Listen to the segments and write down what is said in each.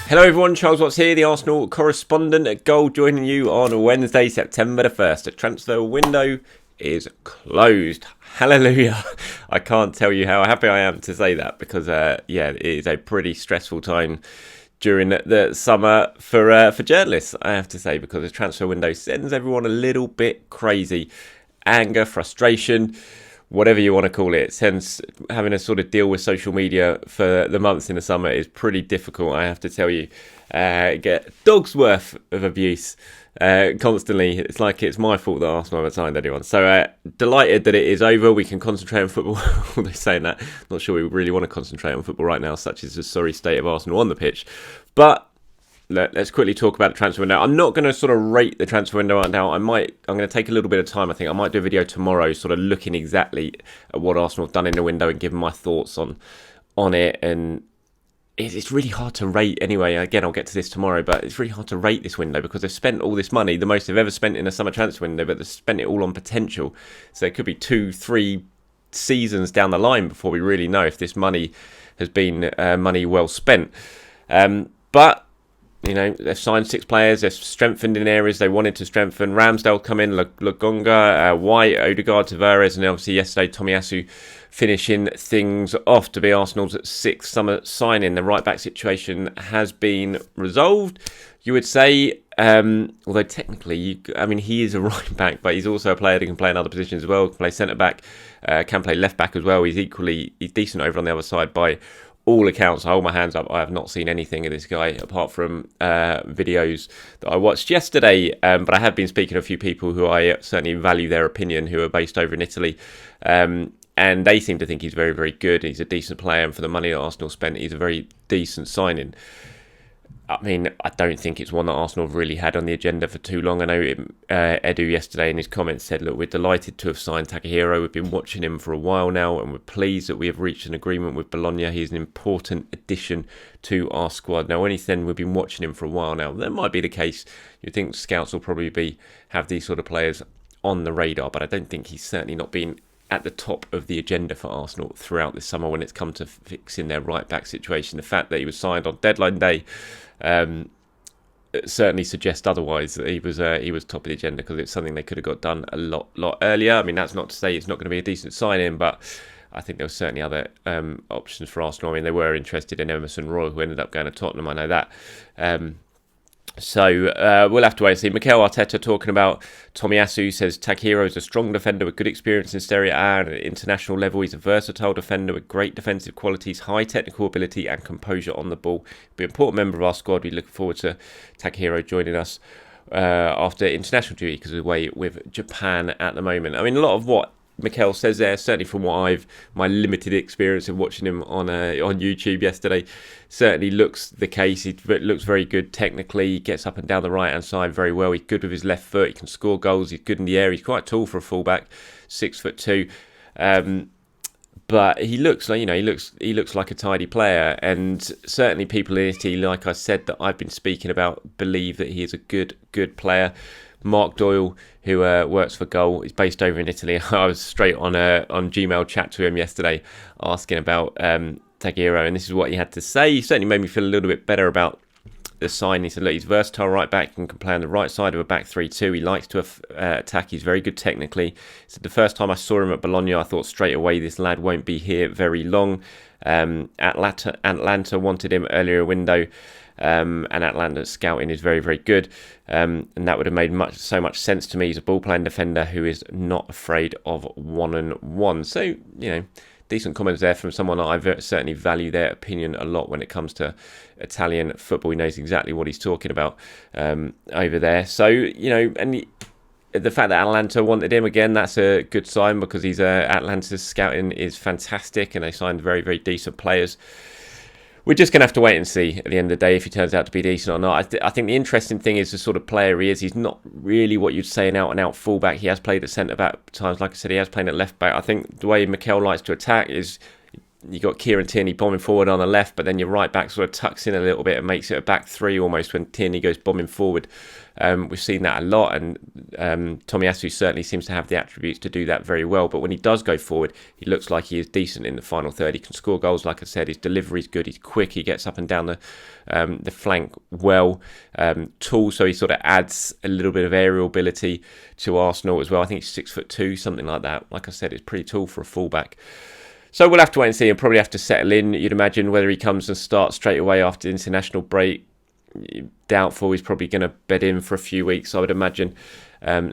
Hello everyone, Charles Watts here, the Arsenal correspondent at Goal, joining you on Wednesday, September the 1st. The transfer window is closed. Hallelujah. I can't tell you how happy I am to say that because, it is a pretty stressful time during the summer for journalists, I have to say, because the transfer window sends everyone a little bit crazy. Anger, frustration, whatever you want to call it. Since having to sort of deal with social media for the months in the summer is pretty difficult, I have to tell you. Get dog's worth of abuse constantly. It's like it's my fault that Arsenal haven't signed anyone. So delighted that it is over. We can concentrate on football. Although saying that, not sure we really want to concentrate on football right now, such is the sorry state of Arsenal on the pitch. But let's quickly talk about the transfer window. I'm not going to sort of rate the transfer window right now. I'm going to take a little bit of time. I think I might do a video tomorrow sort of looking exactly at what Arsenal have done in the window and giving my thoughts on it. And it's really hard to rate anyway. Again, I'll get to this tomorrow, but it's really hard to rate this window because they've spent all this money, the most they've ever spent in a summer transfer window, but they've spent it all on potential. So it could be 2-3 seasons down the line before we really know if this money has been money well spent. But you know, they've signed 6 players, they've strengthened in areas they wanted to strengthen. Ramsdale come in, Lokonga, White, Odegaard, Tavares, and obviously yesterday Tomiyasu finishing things off to be Arsenal's 6th summer signing. The right-back situation has been resolved, you would say, although technically, he is a right-back, but he's also a player that can play in other positions as well, can play centre-back, can play left-back as well. He's decent over on the other side by all accounts. I hold my hands up. I have not seen anything of this guy apart from videos that I watched yesterday. But I have been speaking to a few people who I certainly value their opinion, who are based over in Italy. And they seem to think he's very, very good. He's a decent player. And for the money that Arsenal spent, he's a very decent signing. I don't think it's one that Arsenal have really had on the agenda for too long. I know Edu yesterday in his comments said, look, we're delighted to have signed Takehiro. We've been watching him for a while now and we're pleased that we have reached an agreement with Bologna. He's an important addition to our squad. Now, when he said we've been watching him for a while now, that might be the case. You'd think scouts will probably have these sort of players on the radar, but I don't think he's certainly not been at the top of the agenda for Arsenal throughout this summer when it's come to fixing their right-back situation. The fact that he was signed on deadline day certainly suggests otherwise, that he was top of the agenda because it's something they could have got done a lot earlier. That's not to say it's not going to be a decent sign-in, but I think there were certainly other options for Arsenal. They were interested in Emerson Royal, who ended up going to Tottenham, I know that. So we'll have to wait and see. Mikel Arteta talking about Tomiyasu says Takehiro is a strong defender with good experience in Serie A and at international level. He's a versatile defender with great defensive qualities, high technical ability and composure on the ball. He'll be an important member of our squad. We look forward to Takehiro joining us after international duty because we're away with Japan at the moment. A lot of what Mikel says there, certainly from my limited experience of watching him on YouTube yesterday, certainly looks the case. He looks very good technically. He gets up and down the right hand side very well. He's good with his left foot. He can score goals. He's good in the air. He's quite tall for a fullback, 6'2". But he looks like he looks like a tidy player, and certainly people in Italy, like I said, that I've been speaking about, believe that he is a good player. Mark Doyle, who works for Goal, is based over in Italy. I was straight on Gmail chat to him yesterday asking about Takehiro, and this is what he had to say. He certainly made me feel a little bit better about the sign. He said, look, he's versatile right back and can play on the right side of a back 3-2. He likes to attack. He's very good technically. He said, the first time I saw him at Bologna, I thought straight away this lad won't be here very long. Atlanta wanted him earlier window. And Atlanta's scouting is very, very good. And that would have made so much sense to me. He's a ball-playing defender who is not afraid of one-on-one. So, decent comments there from someone that I certainly value their opinion a lot when it comes to Italian football. He knows exactly what he's talking about over there. So, and the fact that Atlanta wanted him again, that's a good sign because Atlanta's scouting is fantastic and they signed very, very decent players. We're just going to have to wait and see at the end of the day if he turns out to be decent or not. I think the interesting thing is the sort of player he is. He's not really what you'd say an out-and-out fullback. He has played at centre-back times. Like I said, he has played at left-back. I think the way Mikel likes to attack is you got Kieran Tierney bombing forward on the left, but then your right back sort of tucks in a little bit and makes it a back three almost when Tierney goes bombing forward. We've seen that a lot, and Tomiyasu certainly seems to have the attributes to do that very well. But when he does go forward, he looks like he is decent in the final third. He can score goals, like I said. His delivery's good. He's quick. He gets up and down the flank well. Tall, so he sort of adds a little bit of aerial ability to Arsenal as well. I think he's 6'2", something like that. Like I said, it's pretty tall for a fullback. So we'll have to wait and see. He'll probably have to settle in, you'd imagine, whether he comes and starts straight away after the international break. Doubtful. He's probably going to bed in for a few weeks, I would imagine,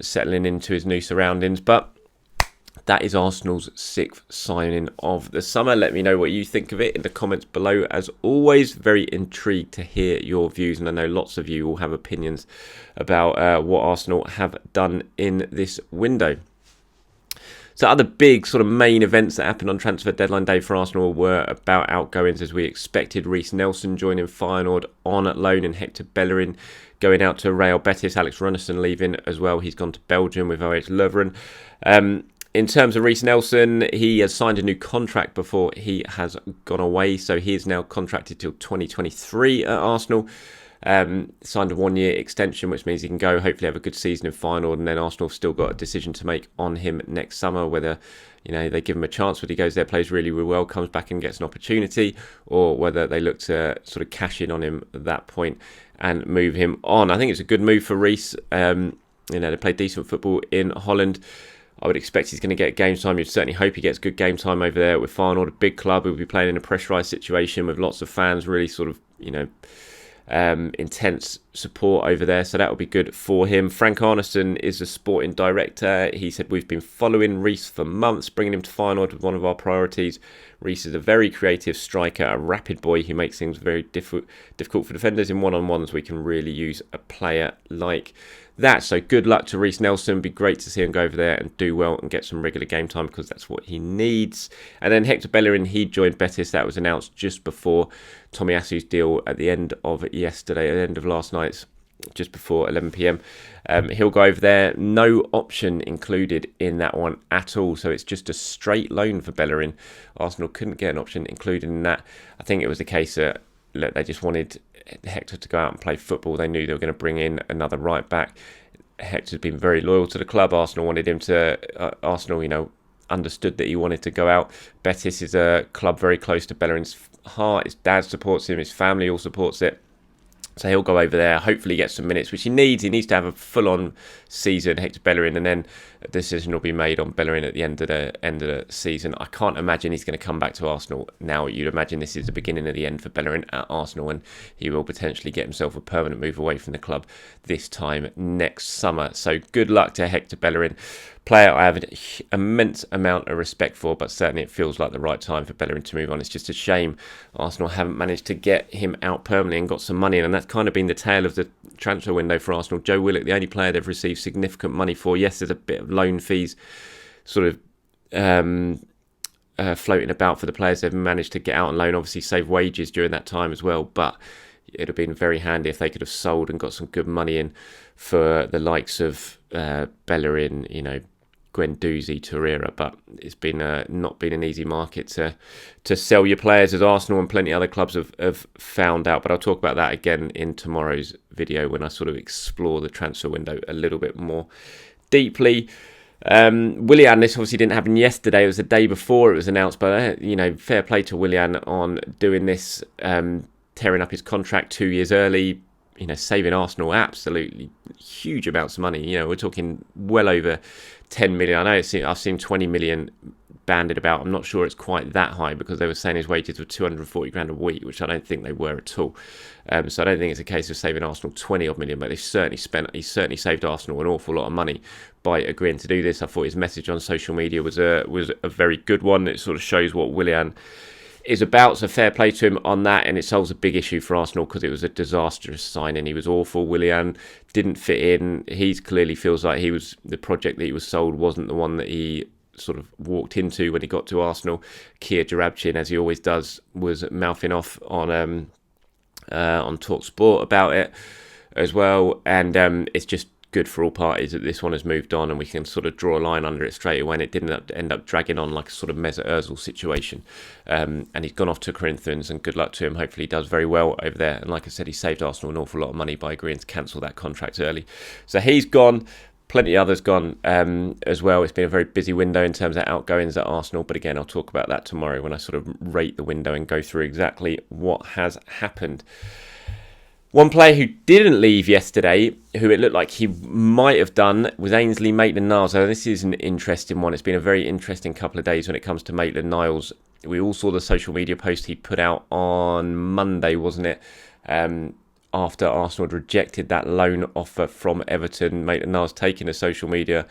settling into his new surroundings. But that is Arsenal's 6th signing of the summer. Let me know what you think of it in the comments below. As always, very intrigued to hear your views, and I know lots of you will have opinions about what Arsenal have done in this window. So other big sort of main events that happened on transfer deadline day for Arsenal were about outgoings as we expected. Reiss Nelson joining Feyenoord on loan, and Hector Bellerin going out to Real Betis. Alex Runnison leaving as well. He's gone to Belgium with Reiss Nelson. In terms of Reiss Nelson, he has signed a new contract before he has gone away. So he is now contracted till 2023 at Arsenal. Signed a 1-year extension, which means he can go, hopefully have a good season in Feyenoord, and then Arsenal have still got a decision to make on him next summer, whether they give him a chance, whether he goes there, plays really, really well, comes back and gets an opportunity, or whether they look to sort of cash in on him at that point and move him on. I think it's a good move for Reiss. They play decent football in Holland. I would expect he's going to get game time. You'd certainly hope he gets good game time over there with Feyenoord, a big club who will be playing in a pressurised situation with lots of fans, really sort of, intense support over there, so that will be good for him. Frank Arneson is the sporting director. He said, we've been following Reiss for months, bringing him to Feyenoord was one of our priorities. Reiss is a very creative striker, a rapid boy who makes things very difficult for defenders in one-on-ones. We can really use a player like that. So good luck to Reiss Nelson. It'd be great to see him go over there and do well and get some regular game time, because that's what he needs. And then Hector Bellerin, he joined Betis. That was announced just before Tomiyasu's deal at the end of yesterday, at the end of last night, just before 11 p.m. He'll go over there. No option included in that one at all. So it's just a straight loan for Bellerin. Arsenal couldn't get an option included in that. I think it was the case that they just wanted Hector to go out and play football. They knew they were going to bring in another right back. Hector's been very loyal to the club. Arsenal wanted him to... Arsenal, understood that he wanted to go out. Betis is a club very close to Bellerin's heart. His dad supports him. His family all supports it. So he'll go over there, hopefully get some minutes, which he needs. He needs to have a full-on season, Hector Bellerin, and then a decision will be made on Bellerin at the end of the season. I can't imagine he's going to come back to Arsenal now. You'd imagine this is the beginning of the end for Bellerin at Arsenal, and he will potentially get himself a permanent move away from the club this time next summer. So good luck to Hector Bellerin. Player I have an immense amount of respect for, but certainly it feels like the right time for Bellerin to move on. It's just a shame Arsenal haven't managed to get him out permanently and got some money in, and that's kind of been the tale of the transfer window for Arsenal. Joe Willock, the only player they've received significant money for. Yes, there's a bit of loan fees sort of floating about for the players they've managed to get out on loan, obviously save wages during that time as well, but it would have been very handy if they could have sold and got some good money in for the likes of Bellerin, Guendouzi, Torreira, but it's been not been an easy market to sell your players, as Arsenal and plenty of other clubs have found out. But I'll talk about that again in tomorrow's video when I sort of explore the transfer window a little bit more deeply. Willian, this obviously didn't happen yesterday. It was the day before it was announced, but fair play to Willian on doing this, tearing up his contract 2 years early. Saving Arsenal absolutely huge amounts of money. We're talking well over 10 million. I know I've seen 20 million bandied about. I'm not sure it's quite that high, because they were saying his wages were 240 grand a week, which I don't think they were at all. So I don't think it's a case of saving Arsenal 20 odd million, but he certainly saved Arsenal an awful lot of money by agreeing to do this. I thought his message on social media was a very good one. It sort of shows what Willian is about, so fair play to him on that, and it solves a big issue for Arsenal because it was a disastrous signing. He was awful. Willian didn't fit in. He clearly feels like the project that he was sold wasn't the one that he sort of walked into when he got to Arsenal. Kia Jarabchin, as he always does, was mouthing off on Talk Sport about it as well, and it's just good for all parties that this one has moved on and we can sort of draw a line under it straight away, and it didn't end up dragging on like a sort of Mesut Ozil situation. And he's gone off to Corinthians, and good luck to him. Hopefully he does very well over there. And like I said, he saved Arsenal an awful lot of money by agreeing to cancel that contract early. So he's gone. Plenty of others gone as well. It's been a very busy window in terms of outgoings at Arsenal. But again, I'll talk about that tomorrow when I sort of rate the window and go through exactly what has happened. One player who didn't leave yesterday, who it looked like he might have done, was Ainsley Maitland-Niles. So this is an interesting one. It's been a very interesting couple of days when it comes to Maitland-Niles. We all saw the social media post he put out on Monday, wasn't it? After Arsenal had rejected that loan offer from Everton, Maitland-Niles taking to social media,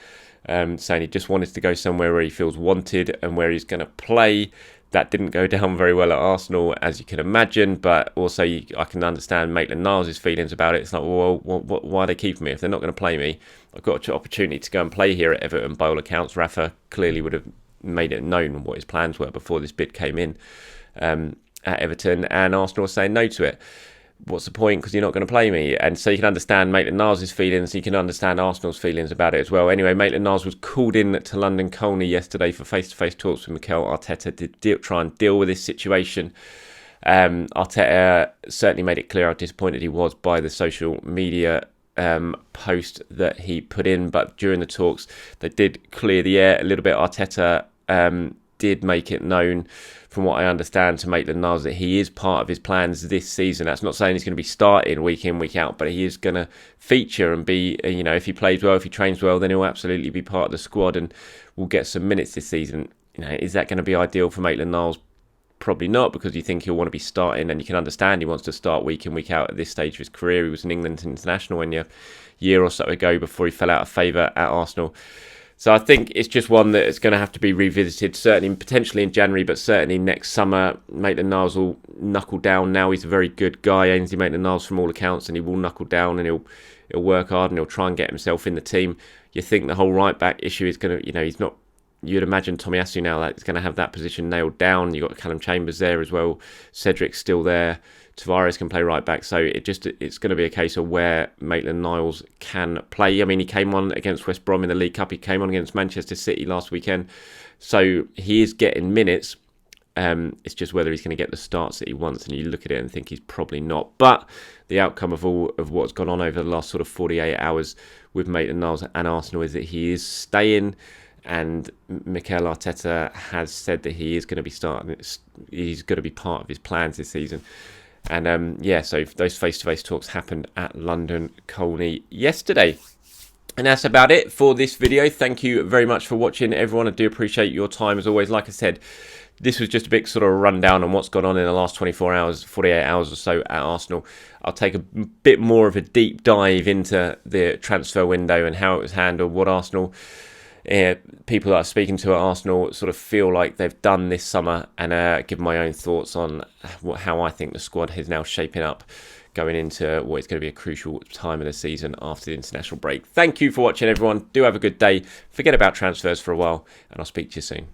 saying he just wanted to go somewhere where he feels wanted and where he's going to play. That didn't go down very well at Arsenal, as you can imagine, but also I can understand Maitland-Niles' feelings about it. It's like, well, why are they keeping me? If they're not going to play me, I've got an opportunity to go and play here at Everton. By all accounts, Rafa clearly would have made it known what his plans were before this bid came in at Everton, and Arsenal was saying no to it. What's the point? Because you're not going to play me. And so you can understand Maitland-Niles' feelings. You can understand Arsenal's feelings about it as well. Anyway, Maitland-Niles was called in to London Colney yesterday for face-to-face talks with Mikel Arteta to try and deal with this situation. Arteta certainly made it clear how disappointed he was by the social media post that he put in. But during the talks, they did clear the air a little bit. Arteta did make it known, from what I understand, to Maitland-Niles that he is part of his plans this season. That's not saying he's going to be starting week in, week out, but he is going to feature and be, if he plays well, if he trains well, then he'll absolutely be part of the squad and will get some minutes this season. Is that going to be ideal for Maitland-Niles? Probably not, because you think he'll want to be starting, and you can understand he wants to start week in, week out at this stage of his career. He was an England international a year or so ago before he fell out of favour at Arsenal. So I think it's just one that is going to have to be revisited, certainly potentially in January, but certainly next summer. Maitland-Niles will knuckle down now. He's a very good guy, Ainsley Maitland-Niles, from all accounts, and he will knuckle down and he'll work hard and he'll try and get himself in the team. You think the whole right-back issue is going to, he's not, you'd imagine Tomiyasu now that's going to have that position nailed down. You've got Callum Chambers there as well. Cedric's still there. Tavares can play right back, so it's going to be a case of where Maitland-Niles can play. I mean, he came on against West Brom in the League Cup. He came on against Manchester City last weekend, so he is getting minutes. It's just whether he's going to get the starts that he wants, and you look at it and think he's probably not. But the outcome of all of what's gone on over the last sort of 48 hours with Maitland-Niles and Arsenal is that he is staying. And Mikel Arteta has said that he is going to be starting. He's going to be part of his plans this season. And so those face-to-face talks happened at London Colney yesterday. And that's about it for this video. Thank you very much for watching, everyone. I do appreciate your time as always. Like I said, this was just a big sort of rundown on what's gone on in the last 24 hours, 48 hours or so at Arsenal. I'll take a bit more of a deep dive into the transfer window and how it was handled, what Arsenal... people that I'm speaking to at Arsenal sort of feel like they've done this summer, and give my own thoughts on how I think the squad is now shaping up going into what is going to be a crucial time of the season after the international break. Thank you for watching, everyone. Do have a good day. Forget about transfers for a while, and I'll speak to you soon.